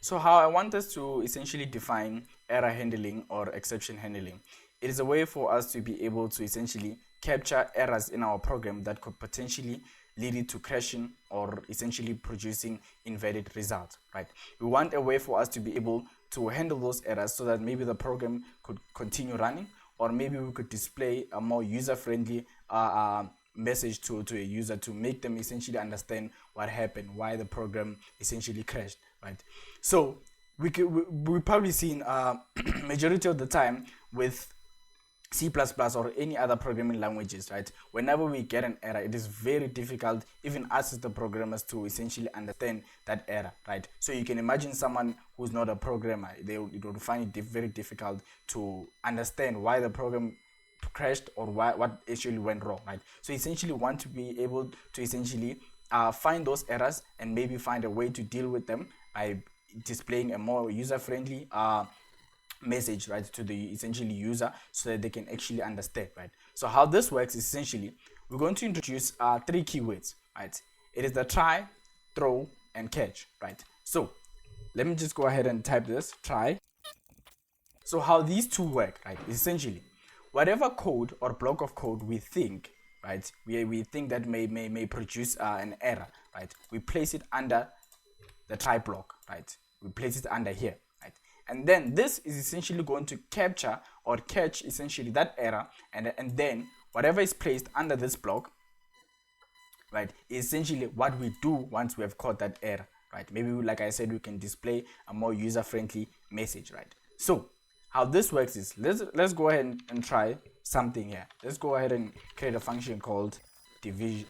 So how I want us to essentially define error handling or exception handling. It is a way for us to be able to essentially capture errors in our program that could potentially lead it to crashing or essentially producing invalid results, right? We want a way for us to be able to handle those errors so that maybe the program could continue running, or maybe we could display a more user-friendly message to a user to make them essentially understand what happened, why the program essentially crashed, right? So we probably seen majority of the time with C++ or any other programming languages, right? Whenever we get an error, it is very difficult, even us as the programmers, to essentially understand that error, right? So you can imagine someone who's not a programmer, they would find it very difficult to understand why the program crashed or what actually went wrong, right? So essentially want to be able to essentially find those errors and maybe find a way to deal with them by displaying a more user-friendly message, right, to the essentially user, so that they can actually understand, right? So how this works is essentially we're going to introduce 3 keywords, right? It is the try, throw, and catch, right? So let me just go ahead and type this try. So how these two work, right, is essentially whatever code or block of code we think, right, we think that may produce an error, right, we place it under the try block, right? We place it under here, right? And then this is essentially going to capture or catch essentially that error, and then whatever is placed under this block, right, is essentially what we do once we have caught that error, right? Maybe like I said, we can display a more user-friendly message, right? So how this works is let's go ahead and try something here. Let's go ahead and create a function called division,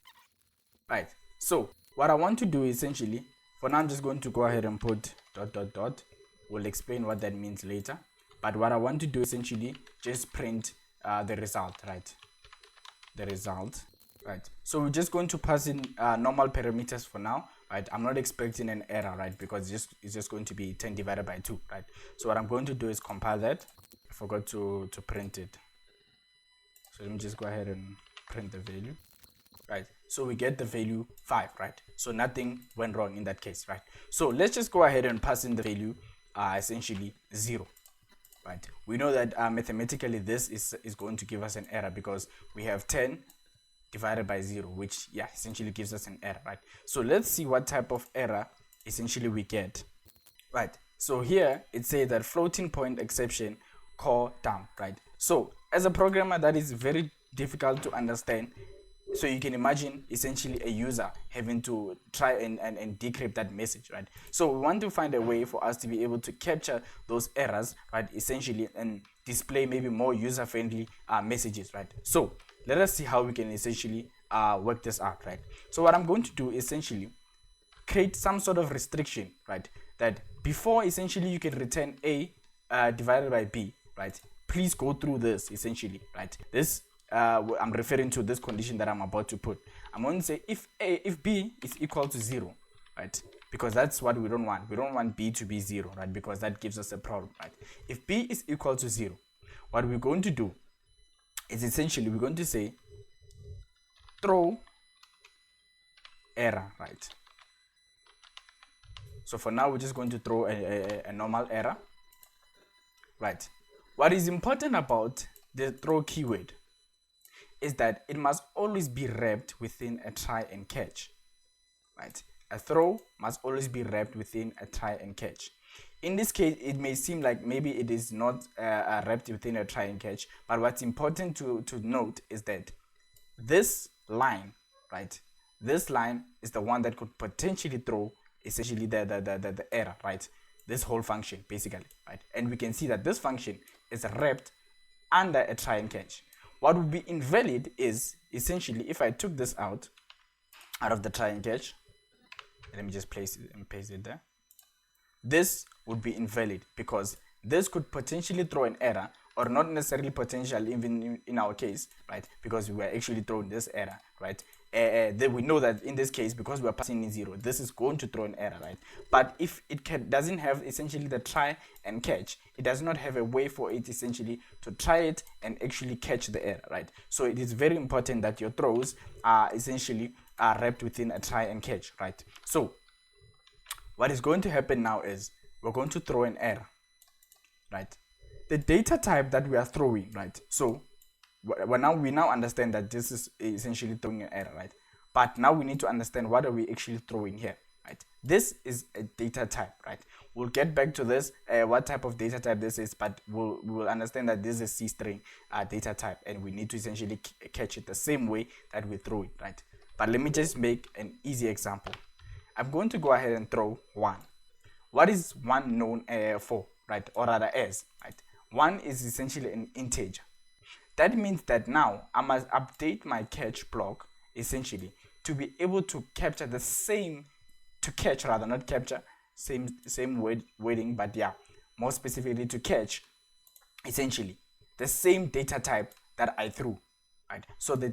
right? So what I want to do essentially, for now I'm just going to go ahead and put ... We'll explain what that means later, but what I want to do essentially just print the result, right? The result, right? So we're just going to pass in normal parameters for now, right? I'm not expecting an error, right? Because it's just going to be 10 divided by 2, right? So what I'm going to do is compile that. I forgot to print it, so let me just go ahead and print the value, right? So we get the value 5, right? So nothing went wrong in that case, right? So let's just go ahead and pass in the value essentially 0, right? We know that mathematically this is going to give us an error because we have 10 divided by 0, which essentially gives us an error, right? So let's see what type of error essentially we get, right? So here it says that floating point exception core dump, right? So as a programmer, that is very difficult to understand. So you can imagine essentially a user having to try and decrypt that message, right? So we want to find a way for us to be able to capture those errors, right, essentially, and display maybe more user-friendly messages, right? So let us see how we can essentially work this out, right? So what I'm going to do essentially create some sort of restriction, right, that before essentially you can return A divided by B, right, please go through this essentially, right? This I'm referring to this condition that I'm about to put. I'm going to say if B is equal to 0, right? Because that's what we don't want. We don't want B to be 0, right? Because that gives us a problem, right? If B is equal to 0, what we're going to do is essentially we're going to say throw error, right? So for now, we're just going to throw a normal error, right? What is important about the throw keyword is that it must always be wrapped within a try and catch, right? A throw must always be wrapped within a try and catch. In this case, it may seem like maybe it is not wrapped within a try and catch, but what's important to note is that this line, right? This line is the one that could potentially throw essentially the error, right? This whole function basically, right? And we can see that this function is wrapped under a try and catch. What would be invalid is essentially if I took this out of the try and catch, let me just place it and paste it there. This would be invalid because this could potentially throw an error, or not necessarily potential even in our case, right? Because we were actually throwing this error, right? Then we know that in this case, because we are passing in 0, this is going to throw an error, right? But if it doesn't have essentially the try and catch, it does not have a way for it essentially to try it and actually catch the error, right? So it is very important that your throws are essentially wrapped within a try and catch, right? So what is going to happen now is we're going to throw an error, right? The data type that we are throwing, right? So we now understand that this is essentially throwing an error, right? But now we need to understand what are we actually throwing here, right? This is a data type, right? We'll get back to this, what type of data type this is, but we will understand that this is a C string data type, and we need to essentially catch it the same way that we throw it, right? But let me just make an easy example. I'm going to go ahead and throw 1. What is 1 known for, right? Or rather as, right? 1 is essentially an integer. That means that now I must update my catch block essentially to be able to capture the same, to catch rather, not capture, same wording, but yeah, more specifically to catch essentially the same data type that I threw, right? So the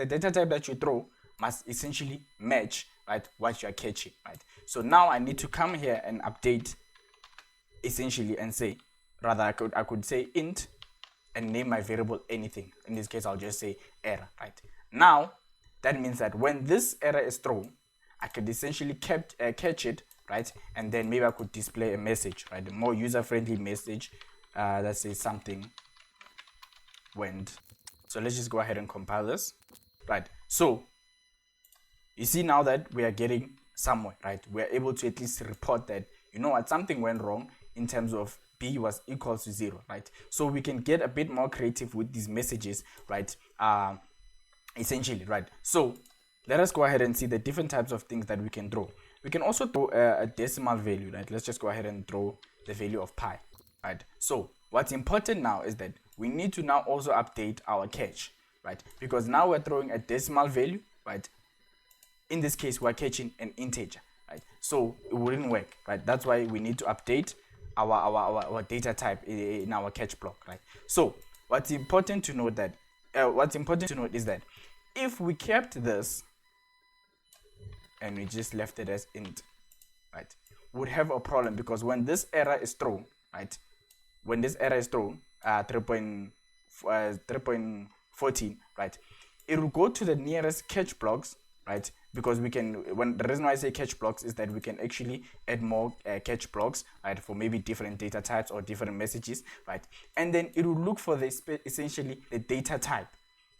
data type that you throw must essentially match, right, what you are catching, right? So now I need to come here and update essentially and say, rather I could say int and name my variable anything. In this case, I'll just say error, right? Now, that means that when this error is thrown, I could essentially catch it, right? And then maybe I could display a message, right? A more user-friendly message that says something went. So let's just go ahead and compile this, right? So you see now that we are getting somewhere, right? We are able to at least report that, you know what, something went wrong in terms of b was equals to 0, right? So we can get a bit more creative with these messages, right? Essentially, right? So let us go ahead and see the different types of things that we can throw. We can also throw a decimal value, right? Let's just go ahead and throw the value of pi, right? So what's important now is that we need to now also update our catch, right? Because now we're throwing a decimal value, right? In this case, we're catching an integer, right? So it wouldn't work, right? That's why we need to update our data type in our catch block, right? So what's important to note is that if we kept this and we just left it as int, right, would have a problem, because when this error is thrown, right, when this error is thrown 3.14, right, it will go to the nearest catch blocks, right? Because we can, the reason why I say catch blocks is that we can actually add more catch blocks, right, for maybe different data types or different messages, right? And then it will look for essentially the data type,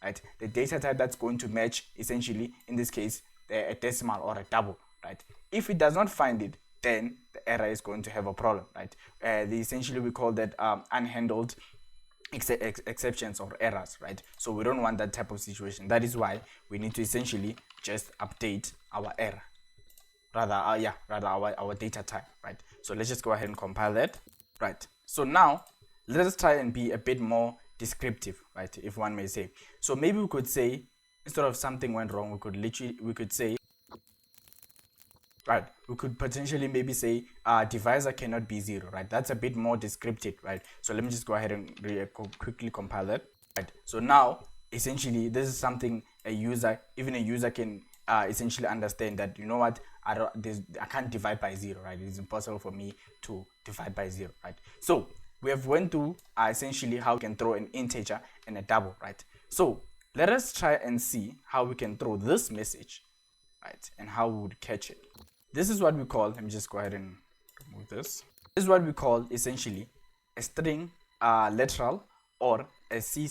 right? The data type that's going to match essentially, in this case, a decimal or a double, right? If it does not find it, then the error is going to have a problem, right? Essentially we call that unhandled exceptions or errors, right? So we don't want that type of situation. That is why we need to essentially just update our error, rather our data type, right? So let's just go ahead and compile that, right? So now let us try and be a bit more descriptive, right, if one may say. So maybe we could say, instead of something went wrong, we could say, right, we could potentially maybe say divisor cannot be 0, right? That's a bit more descriptive, right? So let me just go ahead and quickly compile that, right? So now essentially this is something even a user can essentially understand, that, you know what, I can't divide by 0, right? It's impossible for me to divide by 0, right? So we have went through essentially how we can throw an integer and a double, right? So let us try and see how we can throw this message, right, and how we would catch it. This is what we call, let me just go ahead and remove this. This is what we call essentially a string literal, or a C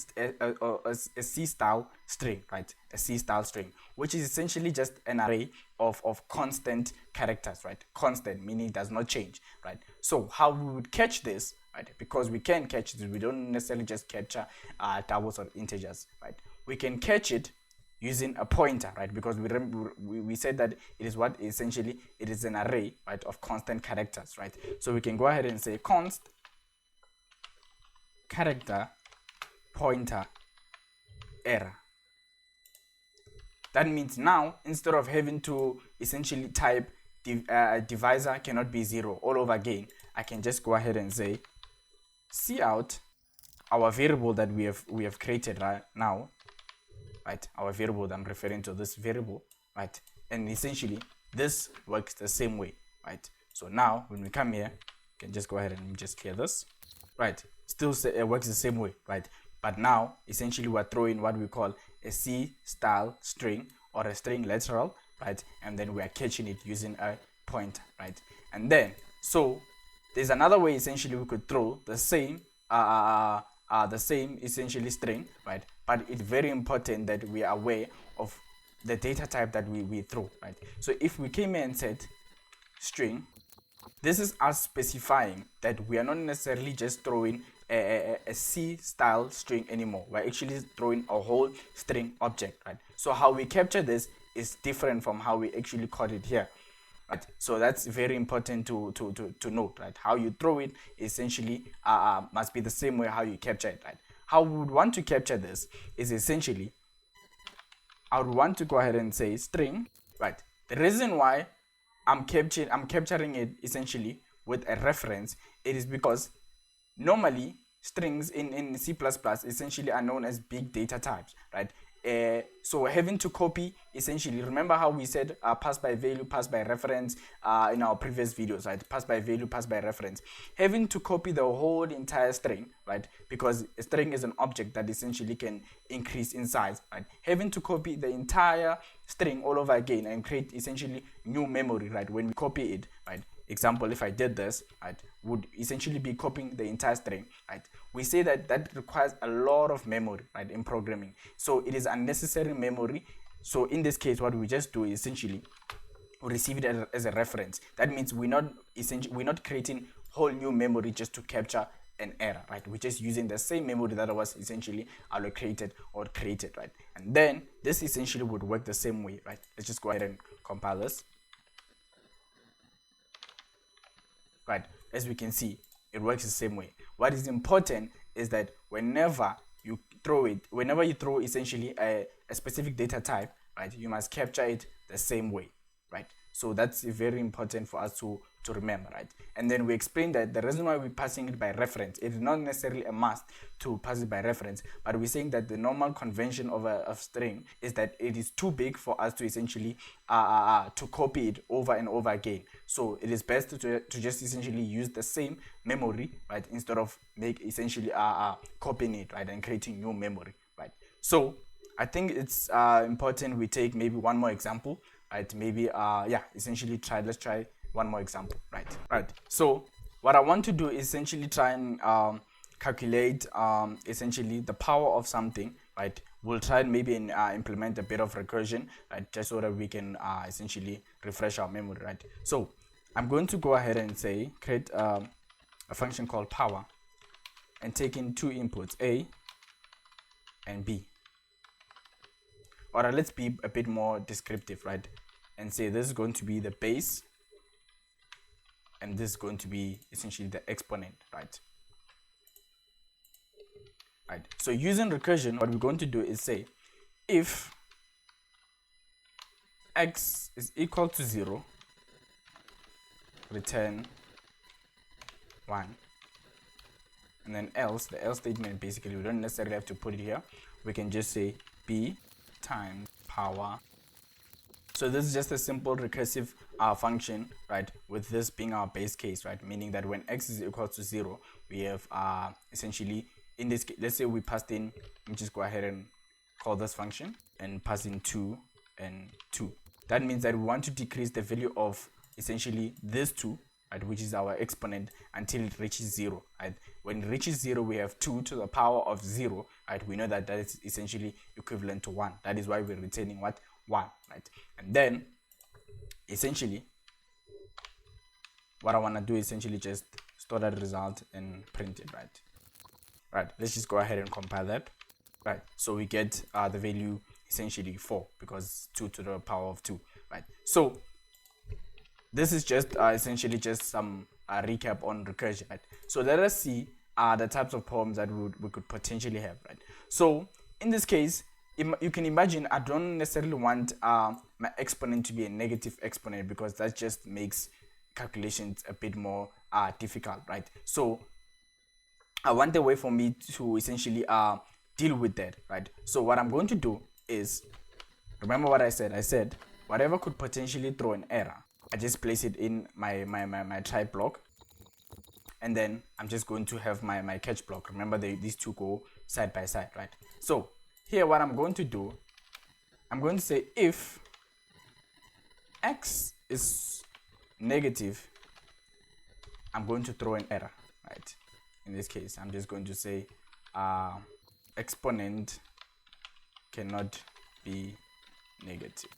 style string, right? A C style string, which is essentially just an array of constant characters, right? Constant meaning does not change, right? So how we would catch this, right? Because we can catch this, we don't necessarily just capture doubles or integers, right? We can catch it using a pointer, right? Because we said that it is what essentially it is an array, right, of constant characters, right? So we can go ahead and say const character pointer error. That means now, instead of having to essentially type divisor cannot be 0 all over again, I can just go ahead and say cout our variable that we have created right now, right? Our variable that I'm referring to, this variable, right? And essentially this works the same way, right? So now when we come here, we can just go ahead and just clear this, right? Still works the same way, right? But now essentially we're throwing what we call a C style string or a string literal, right? And then we are catching it using a pointer, right? And then so there's another way essentially we could throw the same essentially string, right? But it's very important that we are aware of the data type that we throw, right? So if we came here and said string, this is us specifying that we are not necessarily just throwing a C style string anymore. We're actually throwing a whole string object, right? So how we capture this is different from how we actually code it here, right? So that's very important to note, right? How you throw it essentially must be the same way how you capture it, right? How we would want to capture this is essentially, I would want to go ahead and say string, right? The reason why I'm capturing it essentially with a reference, it is because normally strings in C++ essentially are known as big data types, right? So having to copy, essentially, remember how we said pass by value, pass by reference in our previous videos, right? Pass by value, pass by reference. Having to copy the whole entire string, right? Because a string is an object that essentially can increase in size, right? Having to copy the entire string all over again and create essentially new memory, right? When we copy it, right? Example, if I did this, right, would essentially be copying the entire string, right? We say that that requires a lot of memory, right, in programming. So it is unnecessary memory. So in this case, what we just do is essentially we receive it as a reference. That means we're not creating whole new memory just to capture an error, right? We're just using the same memory that was essentially allocated or created, right? And then this essentially would work the same way, right? Let's just go ahead and compile this. Right, as we can see, it works the same way. What is important is that whenever you throw essentially a specific data type, right, you must capture it the same way, right? So that's very important for us to remember, right? And then we explained that the reason why we're passing it by reference, it is not necessarily a must to pass it by reference, but we're saying that the normal convention of a string is that it is too big for us to essentially to copy it over and over again. So it is best to just essentially use the same memory, right, instead of essentially copying it, right, and creating new memory, right? So I think it's important we take maybe one more example, right? Maybe essentially let's try one more example, right? So what I want to do is essentially try and calculate essentially the power of something, right? We'll try and maybe implement a bit of recursion, right, just so that we can essentially refresh our memory, right? So I'm going to go ahead and say create a function called power and take in two inputs, A and B. Alright, let's be a bit more descriptive, right, and say this is going to be the base and this is going to be essentially the exponent, right? So using recursion, what we're going to do is say if x is equal to 0, return 1, and then else, the else statement, basically we don't necessarily have to put it here, we can just say b times power. So this is just a simple recursive function, right, with this being our base case, right, meaning that when x is equal to 0, we have essentially, in this case, let's say we passed in, let me just go ahead and call this function and pass in 2 and 2. That means that we want to decrease the value of essentially this 2, right, which is our exponent, until it reaches 0, right? When it reaches 0, we have 2 to the power of 0, right? We know that that is essentially equivalent to 1. That is why we're returning what? 1, right? And then essentially what I want to do is essentially just store that result and print it, right? Let's just go ahead and compile that, right? So we get the value essentially 4 because 2 to the power of 2, right? So this is just essentially just some recap on recursion, right? So let us see the types of problems that we could potentially have, right? So in this case, you can imagine I don't necessarily want my exponent to be a negative exponent because that just makes calculations a bit more difficult, right? So I want a way for me to essentially deal with that, right? So what I'm going to do is, remember what I said whatever could potentially throw an error, I just place it in my try block, and then I'm just going to have my catch block. Remember these two go side by side, right? So here what I'm going to do, I'm going to say if x is negative I'm going to throw an error, right? In this case, I'm just going to say exponent cannot be negative.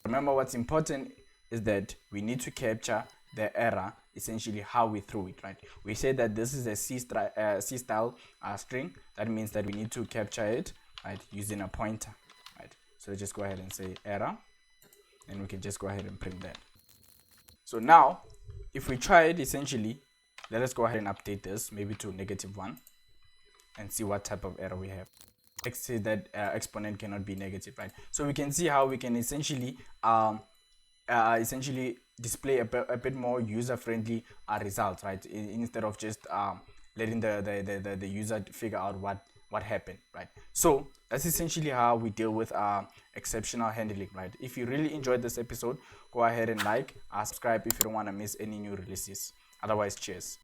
Remember, what's important is that we need to capture the error, essentially how we threw it, right? We said that this is a C style string. That means that we need to capture it, right, using a pointer, right? So just go ahead and say error, and we can just go ahead and print that. So now, if we try it, essentially, let us go ahead and update this maybe to -1 and see what type of error we have. Say that exponent cannot be negative, right? So we can see how we can essentially display a bit more user-friendly results, right? Instead of just letting the user figure out what happened, right? So that's essentially how we deal with exceptional handling, right? If you really enjoyed this episode, go ahead and subscribe if you don't want to miss any new releases. Otherwise, cheers.